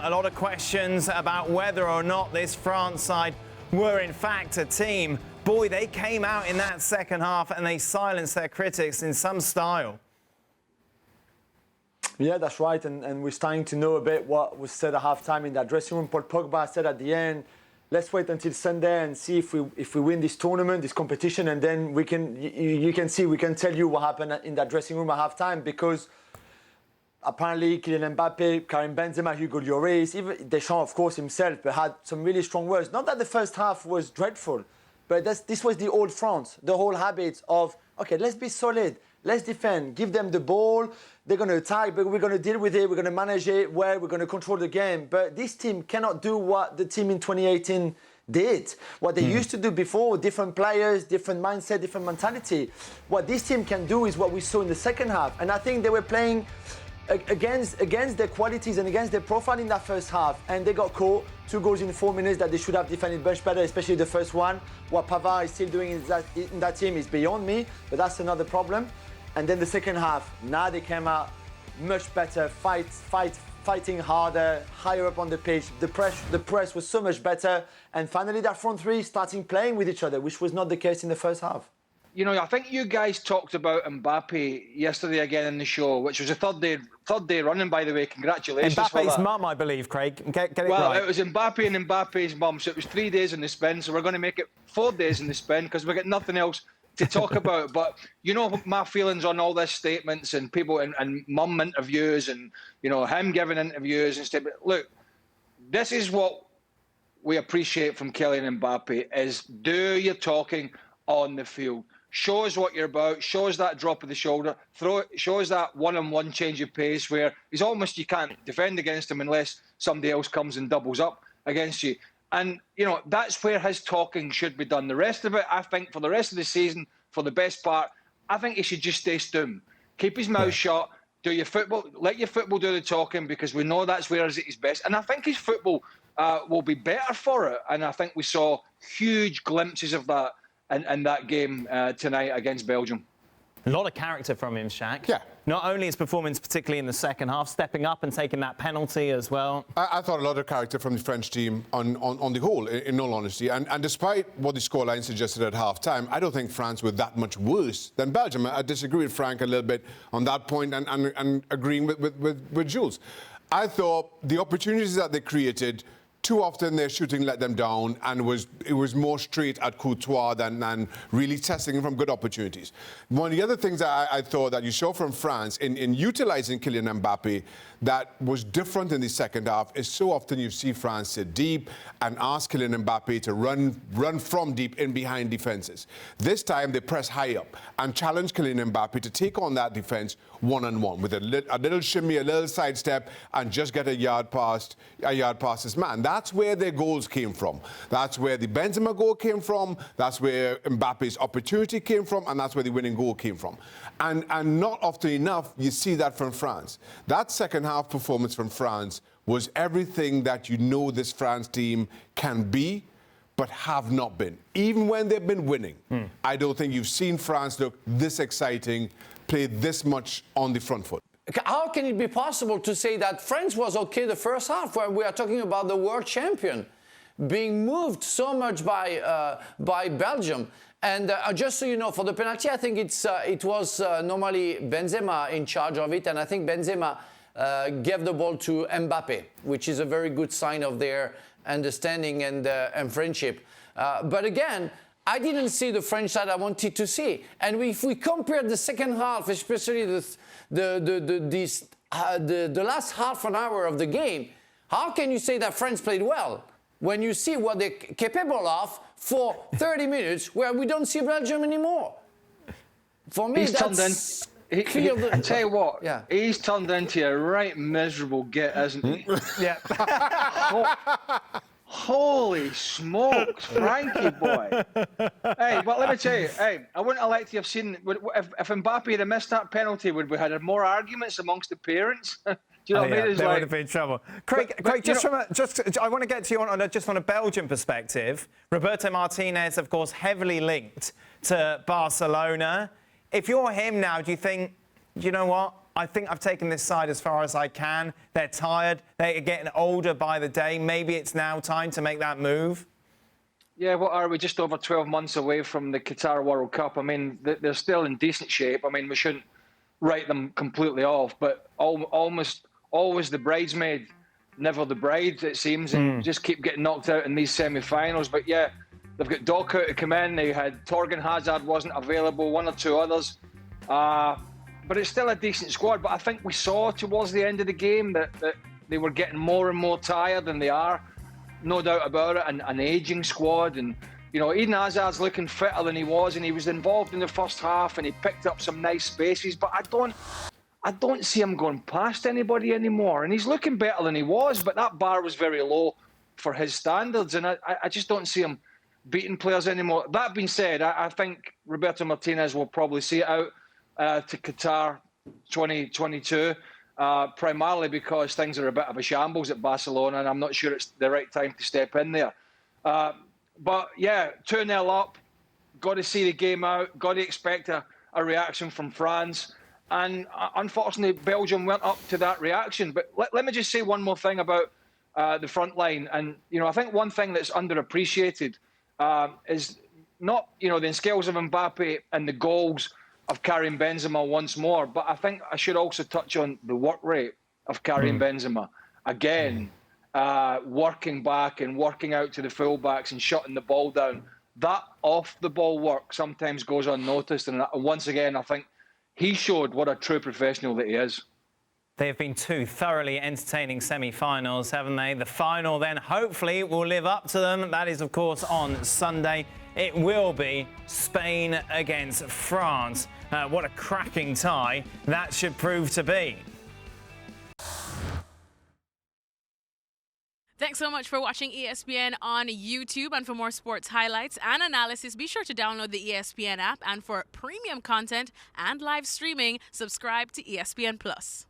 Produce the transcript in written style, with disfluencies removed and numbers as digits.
A lot of questions about whether or not this France side were in fact a team. Boy, they came out in that second half and they silenced their critics in some style. Yeah, that's right. And we're starting to know a bit what was said at half-time in that dressing room. Paul Pogba said at the end, let's wait until Sunday and see if we win this tournament, this competition, and then we can we can tell you what happened in that dressing room at half-time, because apparently Kylian Mbappe, Karim Benzema, Hugo Lloris, even Deschamps, of course, himself, but had some really strong words. Not that the first half was dreadful, but this was the old France, the whole habit of, okay, let's be solid, let's defend, give them the ball, they're going to attack, but we're going to deal with it, we're going to manage it, we're going to control the game. But this team cannot do what the team in 2018 did, what they used to do before, different players, different mindset, different mentality. What this team can do is what we saw in the second half. And I think they were playing against their qualities and against their profile in that first half, and they got caught. 2 goals in 4 minutes that they should have defended much better, especially the first one. What Pavard is still doing in that team is beyond me, but that's another problem. And then the second half, now they came out much better, fighting harder, higher up on the pitch. The press was so much better, and finally that front three starting playing with each other, which was not the case in the first half. You know, I think you guys talked about Mbappe yesterday again in the show, which was a third day running, by the way. Congratulations. Mbappe's mum, I believe, Craig. Get it well, right. It was Mbappe and Mbappe's mum, so it was 3 days in the spin. So we're going to make it 4 days in the spin because we've got nothing else to talk about. But you know my feelings on all these statements and people and mum interviews and, you know, him giving interviews and stuff. Look, this is what we appreciate from Kylian Mbappe is do your talking on the field. Show us what you're about, show us that drop of the shoulder, show us that one-on-one change of pace where he's almost, you can't defend against him unless somebody else comes and doubles up against you. And, you know, that's where his talking should be done. The rest of it, I think, for the rest of the season, for the best part, I think he should just stay stum. Keep his mouth shut, do your football, let your football do the talking, because we know that's where he's at his best. And I think his football will be better for it. And I think we saw huge glimpses of that in that game tonight against Belgium. A lot of character from him, Shaq. Yeah. Not only his performance, particularly in the second half, stepping up and taking that penalty as well. I thought a lot of character from the French team on the whole, in all honesty. And despite what the scoreline suggested at half-time, I don't think France were that much worse than Belgium. I disagree with Frank a little bit on that point and agreeing with Jules. I thought the opportunities that they created, too often their shooting let them down, and it was more straight at Courtois than really testing him from good opportunities. One of the other things that I thought that you saw from France in utilising Kylian Mbappe that was different in the second half is so often you see France sit deep and ask Kylian Mbappe to run from deep in behind defences. This time they press high up and challenge Kylian Mbappe to take on that defence one-on-one with a little shimmy, a little sidestep, and just get a yard past his man. That's where their goals came from. That's where the Benzema goal came from. That's where Mbappe's opportunity came from, and that's where the winning goal came from. And not often enough you see that from France. That second half performance from France was everything that you know this France team can be, but have not been. Even when they've been winning, I don't think you've seen France look this exciting, play this much on the front foot. How can it be possible to say that France was okay the first half when we are talking about the world champion being moved so much by Belgium? And just so you know, for the penalty, I think it was normally Benzema in charge of it, and I think Benzema gave the ball to Mbappe, which is a very good sign of their understanding and friendship. But again, I didn't see the French side I wanted to see. And if we compare the second half, especially the last half an hour of the game, how can you say that France played well when you see what they're capable of for 30 minutes where we don't see Belgium anymore? For me, that's clear. I tell you what, he's turned into a right miserable git, isn't he? Yeah. Holy smokes, Frankie boy. Hey, well, let me tell you, hey, I wouldn't have liked to have seen, if Mbappe had missed that penalty, would we have had more arguments amongst the parents? Do you know what I mean? There would have been trouble. Craig, I want to get to you on a Belgian perspective. Roberto Martinez, of course, heavily linked to Barcelona. If you're him now, do you think, you know what? I think I've taken this side as far as I can. They're tired. They're getting older by the day. Maybe it's now time to make that move. Yeah, what are we? Just over 12 months away from the Qatar World Cup. I mean, they're still in decent shape. I mean, we shouldn't write them completely off, but almost always the bridesmaid, never the bride, it seems, and just keep getting knocked out in these semi-finals. But yeah, they've got Doku to come in. They had Torgan Hazard wasn't available, one or two others. But it's still a decent squad. But I think we saw towards the end of the game that they were getting more and more tired than they are. No doubt about it. An aging squad. And, you know, Eden Hazard's looking fitter than he was. And he was involved in the first half and he picked up some nice spaces. But I don't see him going past anybody anymore. And he's looking better than he was. But that bar was very low for his standards. And I just don't see him beating players anymore. That being said, I think Roberto Martinez will probably see it out to Qatar 2022, primarily because things are a bit of a shambles at Barcelona, and I'm not sure it's the right time to step in there. But yeah, 2-0 up, got to see the game out, got to expect a reaction from France. And unfortunately, Belgium weren't up to that reaction. But let me just say one more thing about the front line. And, you know, I think one thing that's underappreciated is not, you know, the skills of Mbappe and the goals of Karim Benzema once more, but I think I should also touch on the work rate of Karim Benzema. Again, working back and working out to the fullbacks and shutting the ball down. That off-the-ball work sometimes goes unnoticed, and once again, I think he showed what a true professional that he is. They have been two thoroughly entertaining semi-finals, haven't they? The final then hopefully will live up to them. That is, of course, on Sunday. It will be Spain against France. What a cracking tie that should prove to be. Thanks so much for watching ESPN on YouTube. And for more sports highlights and analysis, be sure to download the ESPN app. And for premium content and live streaming, subscribe to ESPN Plus.